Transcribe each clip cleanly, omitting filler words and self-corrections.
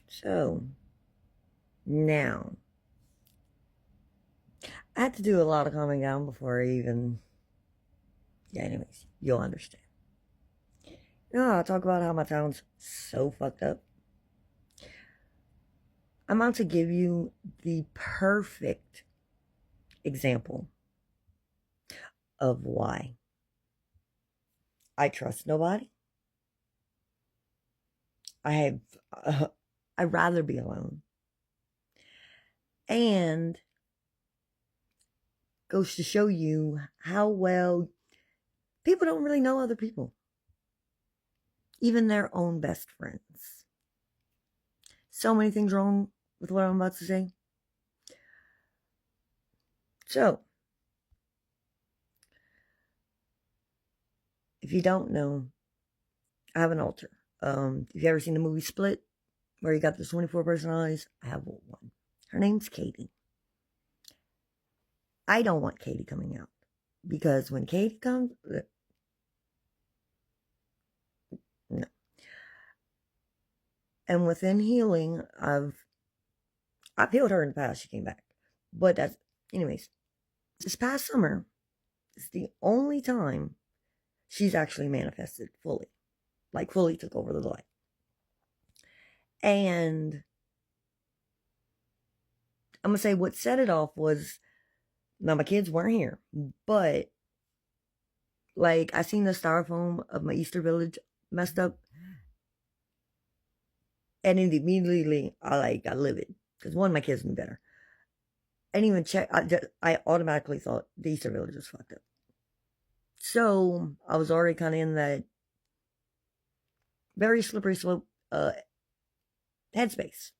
So, now, I had to do a lot of calming down before I even. Yeah, anyways, you'll understand. I'll talk about how my town's so fucked up. I'm about to give you the perfect example of why I trust nobody. I have. I'd rather be alone. And goes to show you how well people don't really know other people, even their own best friends. So many things wrong with what I'm about to say. So, if you don't know, I have an alter. If you ever seen the movie Split, where you got the 24 personalities, I have one. Her name's Katie. I don't want Katie coming out because when Katie comes, no. And within healing, I've healed her in the past. She came back, but that's anyways. This past summer is the only time she's actually manifested fully, like fully took over the light. And I'm gonna say what set it off was now my kids weren't here, but like I seen the styrofoam of my Easter village messed up, and it immediately I got livid because one, my kids knew better. I didn't even check. I automatically thought the Easter village was fucked up. So I was already kind of in that very slippery slope headspace.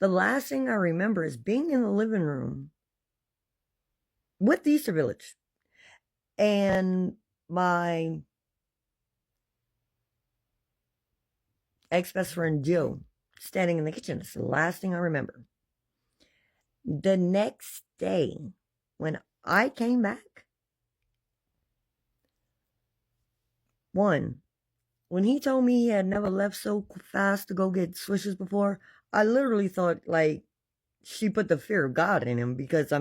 The last thing I remember is being in the living room with the Easter village and my ex-best friend Joe standing in the kitchen. It's the last thing I remember. The next day, when I came back, when he told me he had never left so fast to go get swishes before, I literally thought like she put the fear of God in him because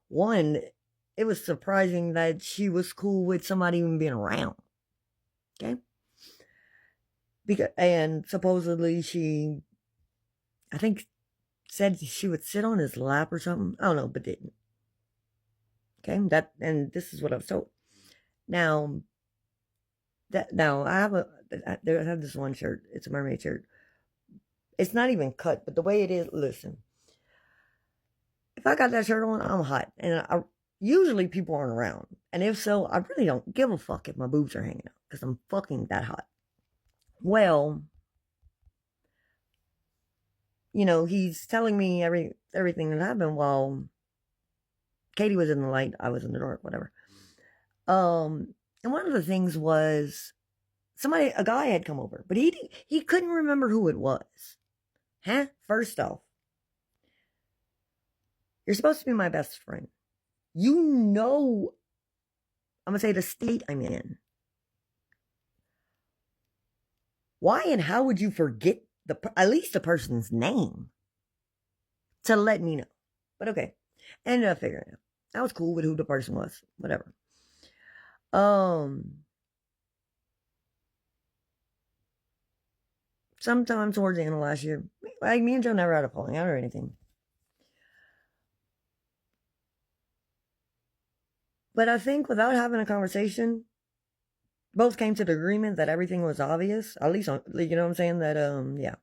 one, it was surprising that she was cool with somebody even being around. Okay. And supposedly she, I think, said she would sit on his lap or something. I don't know, but didn't. Okay, and this is what I was told. Now, I have this one shirt. It's a mermaid shirt. It's not even cut, but the way it is, listen. If I got that shirt on, I'm hot, and usually people aren't around, and if so, I really don't give a fuck if my boobs are hanging out because I'm fucking that hot. Well, he's telling me everything that happened while Katie was in the light, I was in the dark, whatever. And one of the things was a guy had come over, but he couldn't remember who it was. Huh? First off, you're supposed to be my best friend. I'm gonna say the state I'm in. Why and how would you forget at least the person's name to let me know? But okay, ended up figuring it out. I was cool with who the person was, whatever. Sometime towards the end of last year, like me and Joe never had a falling out or anything. But I think without having a conversation, both came to the agreement that everything was obvious. At least, you know what I'm saying? That, yeah.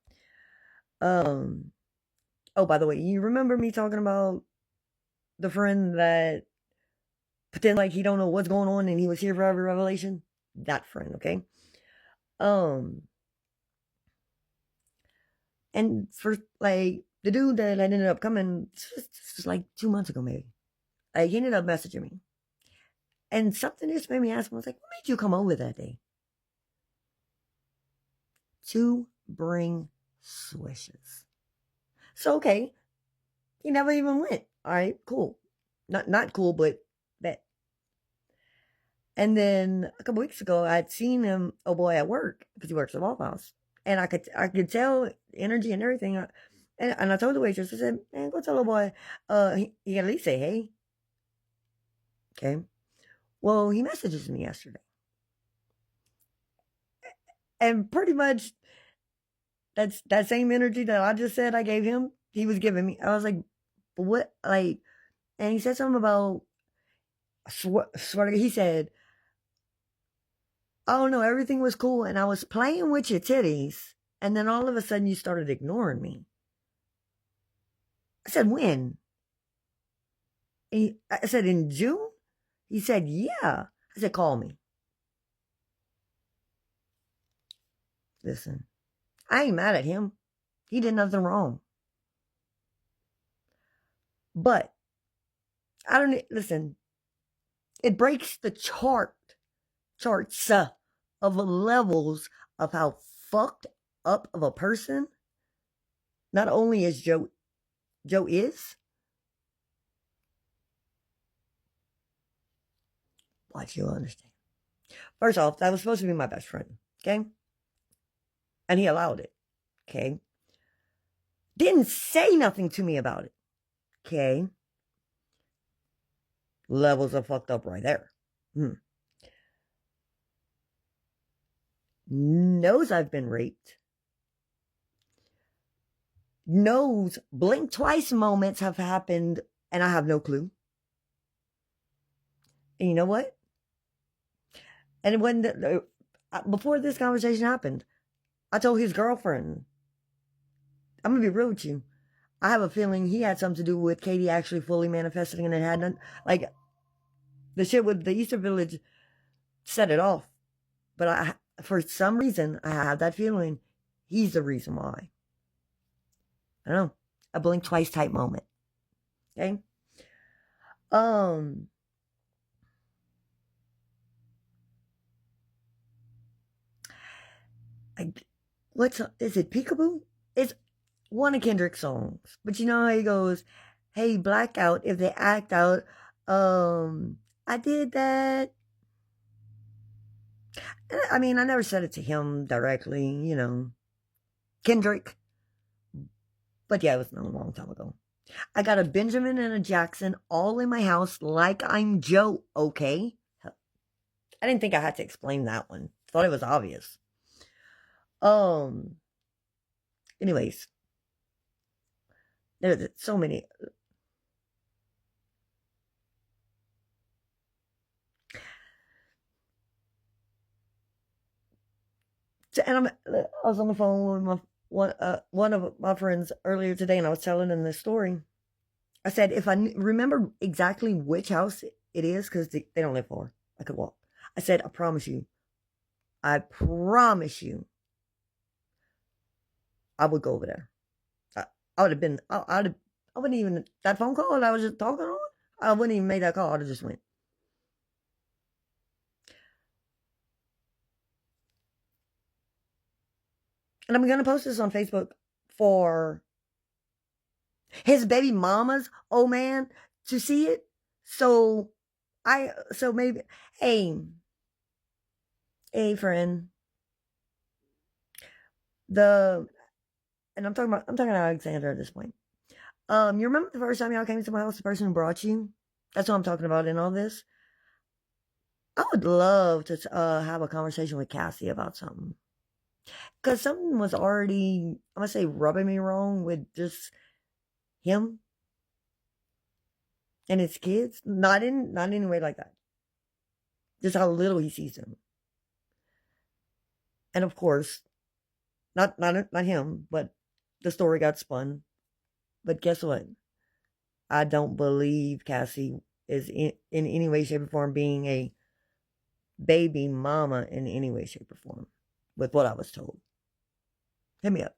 Oh, by the way, you remember me talking about the friend that pretend like he don't know what's going on and he was here for every revelation? That friend, okay? And for, like, the dude that ended up coming, this was like 2 months ago, maybe. Like, he ended up messaging me. And something just made me ask him, I was like, what made you come over that day? To bring swishes. So, okay, he never even went. All right, cool. Not cool, but bet. And then a couple weeks ago, I'd seen him, oh boy, at work, because he works at Waffle House. And I could tell energy and everything. And I told the waitress, I said, man, go tell the boy, he can at least say hey. Okay. Well, he messages me yesterday. And pretty much that's that same energy that I just said I gave him, he was giving me. I was like, what? Like, and he said something about, swear he said, oh no, everything was cool. And I was playing with your titties. And then all of a sudden you started ignoring me. I said, when? I said, in June? He said, yeah. I said, call me. Listen, I ain't mad at him. He did nothing wrong. But I don't listen. It breaks the charts of levels of how fucked up of a person not only is Joe is. Watch, you'll understand. First off, that was supposed to be my best friend, okay? And he allowed it, okay? Didn't say nothing to me about it, okay? Levels of fucked up right there. Knows I've been raped. Knows blink twice moments have happened and I have no clue. And you know what? And when before this conversation happened, I told his girlfriend, I'm gonna be real with you. I have a feeling he had something to do with Katie actually fully manifesting, and it had none. Like the shit with the Easter Village set it off. But for some reason, I have that feeling he's the reason why. I don't know. A blink twice type moment. Okay. Is it Peekaboo? It's one of Kendrick's songs. But you know how he goes, hey, blackout, if they act out, I did that. I mean, I never said it to him directly, you know. Kendrick. But yeah, it was a long time ago. I got a Benjamin and a Jackson all in my house like I'm Joe, okay? I didn't think I had to explain that one. Thought it was obvious. Anyways. There's so many. And I was on the phone with one of my friends earlier today, and I was telling them this story. I said, if I remember exactly which house it is, because they don't live far, I could walk. I said, I promise you, I would go over there. I would have been, I wouldn't even, that phone call that I was just talking on, I wouldn't even make that call. I'd have just went. And I'm going to post this on Facebook for his baby mama's old man to see it. So maybe, hey friend, and I'm talking to Alexandra at this point. You remember the first time y'all came to my house, the person who brought you? That's what I'm talking about in all this. I would love to have a conversation with Cassie about something. Because something was already, I'm going to say, rubbing me wrong with just him and his kids. Not in any way like that. Just how little he sees them. And of course, not him, but the story got spun. But guess what? I don't believe Cassie is in any way, shape, or form being a baby mama in any way, shape, or form with what I was told. Hit me up.